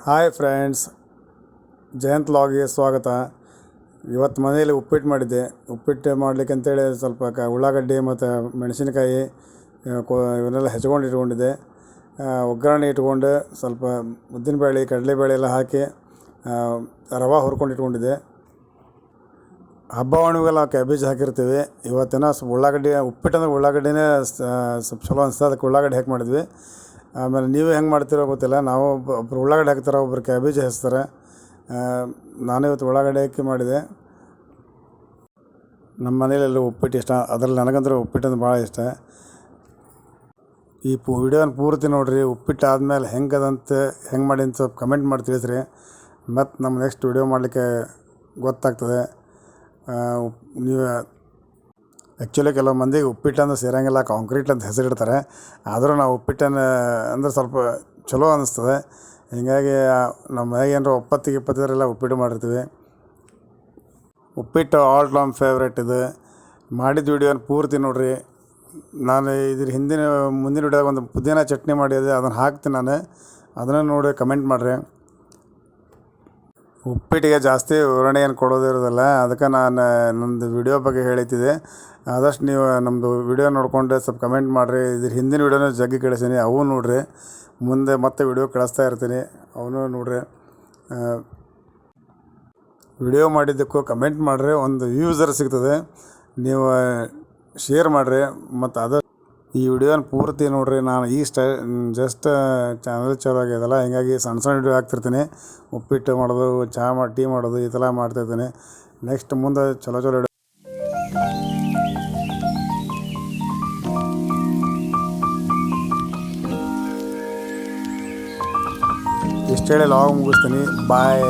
Hi friends, Jayant ಲಾಗ್ಗೆ ಸ್ವಾಗತ. ಇವತ್ತು ಮನೆಯಲ್ಲಿ ಉಪ್ಪಿಟ್ಟು ಮಾಡಿದ್ದೆ. ಉಪ್ಪಿಟ್ಟು ಮಾಡಲಿಕ್ಕೆ ಅಂತೇಳಿ ಸ್ವಲ್ಪ ಉಳ್ಳಾಗಡ್ಡಿ ಮತ್ತು ಮೆಣಸಿನಕಾಯಿ ಇವನ್ನೆಲ್ಲ ಹೆಚ್ಕೊಂಡು ಇಟ್ಕೊಂಡಿದ್ದೆ. ಒಗ್ಗರಣೆ ಇಟ್ಕೊಂಡು ಸ್ವಲ್ಪ ಉದ್ದಿನಬೇಳೆ ಕಡಲೆಬೇಳೆ ಎಲ್ಲ ಹಾಕಿ ರವೆ ಹುರ್ಕೊಂಡು ಇಟ್ಕೊಂಡಿದ್ದೆ. ಹಬ್ಬ ಹಣ್ಣುಗೆಲ್ಲ ಕ್ಯಾಬೇಜ್ ಹಾಕಿರ್ತೀವಿ. ಇವತ್ತಿನ ಉಳ್ಳಾಗಡ್ಡಿ ಉಪ್ಪಿಟ್ಟು ಅಂದ್ರೆ ಉಳ್ಳಾಗಡ್ಡಿನೇ ಸ್ವಲ್ಪ ಚಲೋ ಅನಿಸ್ತದೆ, ಅದಕ್ಕೆ ಉಳ್ಳಾಗಡ್ಡಿ ಹಾಕಿ ಮಾಡಿದ್ವಿ. ಆಮೇಲೆ ನೀವು ಹೆಂಗೆ ಮಾಡ್ತೀರೋ ಗೊತ್ತಿಲ್ಲ, ನಾವು ಒಬ್ಬರು ಉಳ್ಳಾಗಡ್ಡಿ ಹಾಕ್ತಾರೆ, ಒಬ್ಬರು ಕ್ಯಾಬೇಜ್ ಹಚ್ತಾರೆ. ನಾನು ಇವತ್ತು ಉಳ್ಳಾಗಡ್ಡಿ ಹಾಕಿ ಮಾಡಿದೆ. ನಮ್ಮ ಮನೇಲೆಲ್ಲ ಉಪ್ಪಿಟ್ಟು ಇಷ್ಟ, ಅದರಲ್ಲಿ ನನಗಂದ್ರೆ ಉಪ್ಪಿಟ್ಟು ಅಂದ್ರೆ ಭಾಳ ಇಷ್ಟ. ಈ ವಿಡಿಯೋನ ಪೂರ್ತಿ ನೋಡಿರಿ. ಉಪ್ಪಿಟ್ಟು ಆದಮೇಲೆ ಹೆಂಗೆ ಮಾಡಿ ಅಂತ ಸ್ವಲ್ಪ ಕಮೆಂಟ್ ಮಾಡಿ ತಿಳಿಸ್ರಿ. ಮತ್ತು ನಮ್ಮ ನೆಕ್ಸ್ಟ್ ವಿಡಿಯೋ ಮಾಡಲಿಕ್ಕೆ ಗೊತ್ತಾಗ್ತದೆ. ನೀವು ಆ್ಯಕ್ಚುಲಿ ಕೆಲವು ಮಂದಿಗೆ ಉಪ್ಪಿಟ್ಟು ಅಂದ್ರೆ ಸೇರಂಗಿಲ್ಲ, ಕಾಂಕ್ರೀಟ್ ಅಂತ ಹೆಸರಿಡ್ತಾರೆ. ಆದರೂ ನಾವು ಉಪ್ಪಿಟ್ಟನ್ನು ಅಂದ್ರೆ ಸ್ವಲ್ಪ ಚಲೋ ಅನ್ನಿಸ್ತದೆ. ಹೀಗಾಗಿ ನಮ್ಮ ಮನೆಗೆ ಏನಾರು ಒಪ್ಪತ್ತಿಗೆಲ್ಲ ಉಪ್ಪಿಟ್ಟು ಮಾಡಿರ್ತೀವಿ. ಉಪ್ಪಿಟ್ಟು ಆಲ್ ಟೈಮ್ ಫೇವ್ರೇಟ್ ಇದು. ಮಾಡಿದ ವಿಡಿಯೋನ ಪೂರ್ತಿ ನೋಡಿರಿ. ನಾನು ಮುಂದಿನ ವಿಡಿಯೋದಾಗ ಒಂದು ಪುದೀನ ಚಟ್ನಿ ಮಾಡಿದೆ, ಅದನ್ನು ಹಾಕ್ತೀನಿ ನಾನು. ಅದನ್ನು ನೋಡಿ ಕಮೆಂಟ್ ಮಾಡಿರಿ. ಉಪ್ಪಿಟ್ಟಿಗೆ ಜಾಸ್ತಿ ವಿವರಣೆ ಏನು ಕೊಡೋದಿರೋದಿಲ್ಲ, ಅದಕ್ಕೆ ನಾನು ನಮ್ಮದು ವಿಡಿಯೋ ಬಗ್ಗೆ ಹೇಳ್ತಿದ್ದೆ. ಆದಷ್ಟು ನೀವು ನಮ್ಮದು ವಿಡಿಯೋ ನೋಡಿಕೊಂಡು ಸ್ವಲ್ಪ ಕಮೆಂಟ್ ಮಾಡಿರಿ. ಹಿಂದಿನ ವಿಡಿಯೋನ ಜಗ್ಗಿ ಕಳಿಸೀನಿ, ಅವು ನೋಡಿರಿ. ಮುಂದೆ ಮತ್ತೆ ವಿಡಿಯೋ ಕಳಿಸ್ತಾ ಇರ್ತೀನಿ, ಅವನು ನೋಡಿರಿ. ವಿಡಿಯೋ ಮಾಡಿದ್ದಕ್ಕೂ ಕಮೆಂಟ್ ಮಾಡಿರಿ, ಒಂದು ವ್ಯೂಸರ್ ಸಿಗ್ತದೆ. ನೀವು ಶೇರ್ ಮಾಡಿರಿ. ಮತ್ತು ಈ ವಿಡಿಯೋನ ಪೂರ್ತಿ ನೋಡಿರಿ. ನಾನು ಜಸ್ಟ್ ಚಾನಲ್ ಚಲೋ ಆಗ್ಯದಲ್ಲ, ಹೀಗಾಗಿ ಸಣ್ಣ ವಿಡಿಯೋ ಹಾಕ್ತಿರ್ತೀನಿ. ಉಪ್ಪಿಟ್ಟು ಮಾಡೋದು, ಟೀ ಮಾಡೋದು ಈ ಥರ ಮಾಡ್ತಾಯಿರ್ತೀನಿ. ನೆಕ್ಸ್ಟ್ ಮುಂದೆ ಚಲೋ ವಿಡಿಯೋ. ಇಷ್ಟು ಹೇಳಿ ಲಾಗ್ ಮುಗಿಸ್ತೀನಿ. ಬಾಯ್.